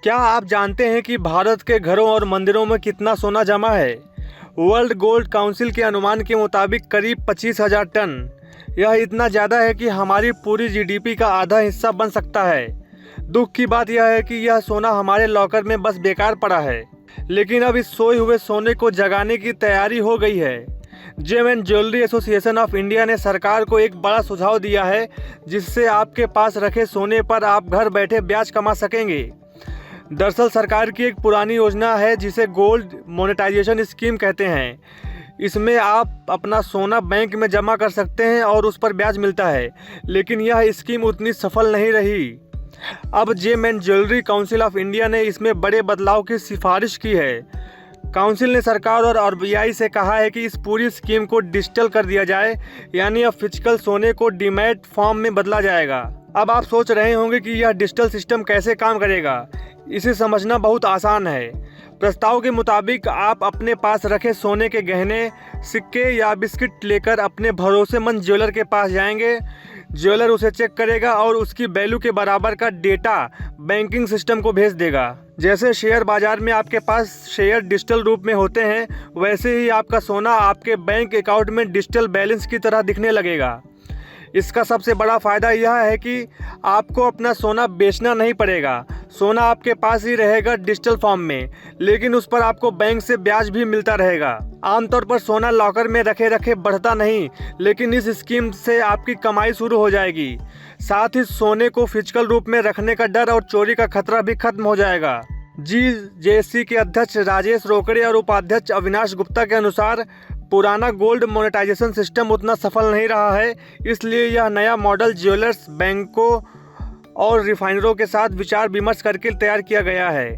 क्या आप जानते हैं कि भारत के घरों और मंदिरों में कितना सोना जमा है? वर्ल्ड गोल्ड काउंसिल के अनुमान के मुताबिक करीब 25,000 टन। यह इतना ज़्यादा है कि हमारी पूरी जीडीपी का आधा हिस्सा बन सकता है। दुख की बात यह है कि यह सोना हमारे लॉकर में बस बेकार पड़ा है, लेकिन अब इस सोए हुए सोने को जगाने की तैयारी हो गई है। Gem and jewellery association of India ने सरकार को एक बड़ा सुझाव दिया है, जिससे आपके पास रखे सोने पर आप घर बैठे ब्याज कमा सकेंगे। दरअसल सरकार की एक पुरानी योजना है जिसे गोल्ड मोनेटाइजेशन स्कीम कहते हैं। इसमें आप अपना सोना बैंक में जमा कर सकते हैं और उस पर ब्याज मिलता है, लेकिन यह स्कीम उतनी सफल नहीं रही। अब gem and jewellery council of India ने इसमें बड़े बदलाव की सिफारिश की है। काउंसिल ने सरकार और आरबीआई से कहा है कि इस पूरी स्कीम को डिजिटल कर दिया जाए, यानी अब फिजिकल सोने को डीमैट फॉर्म में बदला जाएगा। अब आप सोच रहे होंगे कि यह डिजिटल सिस्टम कैसे काम करेगा। इसे समझना बहुत आसान है। प्रस्ताव के मुताबिक आप अपने पास रखे सोने के गहने, सिक्के या बिस्किट लेकर अपने भरोसेमंद ज्वेलर के पास जाएंगे। ज्वेलर उसे चेक करेगा और उसकी वैल्यू के बराबर का डेटा बैंकिंग सिस्टम को भेज देगा। जैसे शेयर बाजार में आपके पास शेयर डिजिटल रूप में होते हैं, वैसे ही आपका सोना आपके बैंक अकाउंट में डिजिटल बैलेंस की तरह दिखने लगेगा। इसका सबसे बड़ा फ़ायदा यह है कि आपको अपना सोना बेचना नहीं पड़ेगा। सोना आपके पास ही रहेगा डिजिटल फॉर्म में, लेकिन उस पर आपको बैंक से ब्याज भी मिलता रहेगा। आमतौर पर सोना लॉकर में रखे रखे बढ़ता नहीं, लेकिन इस स्कीम से आपकी कमाई शुरू हो जाएगी। साथ ही सोने को फिजिकल रूप में रखने का डर और चोरी का खतरा भी खत्म हो जाएगा। जीजेसी के अध्यक्ष राजेश रोकड़े और उपाध्यक्ष अविनाश गुप्ता के अनुसार पुराना गोल्ड मोनेटाइजेशन सिस्टम उतना सफल नहीं रहा है, इसलिए यह नया मॉडल ज्वेलर्स, बैंकों और रिफाइनरों के साथ विचार विमर्श करके तैयार किया गया है,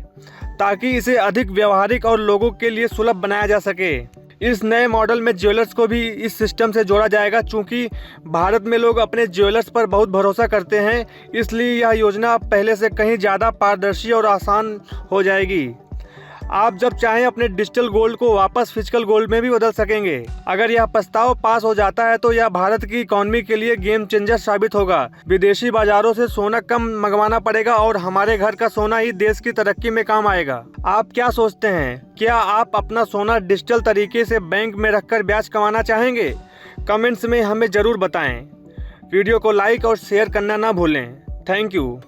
ताकि इसे अधिक व्यावहारिक और लोगों के लिए सुलभ बनाया जा सके। इस नए मॉडल में ज्वेलर्स को भी इस सिस्टम से जोड़ा जाएगा। चूँकि भारत में लोग अपने ज्वेलर्स पर बहुत भरोसा करते हैं, इसलिए यह योजना अब पहले से कहीं ज़्यादा पारदर्शी और आसान हो जाएगी। आप जब चाहें अपने डिजिटल गोल्ड को वापस फिजिकल गोल्ड में भी बदल सकेंगे। अगर यह प्रस्ताव पास हो जाता है तो यह भारत की इकोनॉमी के लिए गेम चेंजर साबित होगा। विदेशी बाजारों से सोना कम मंगवाना पड़ेगा और हमारे घर का सोना ही देश की तरक्की में काम आएगा। आप क्या सोचते हैं? क्या आप अपना सोना डिजिटल तरीके से बैंक में रखकर ब्याज कमाना चाहेंगे? कमेंट्स में हमें ज़रूर बताएं। वीडियो को लाइक और शेयर करना ना भूलें। Thank you.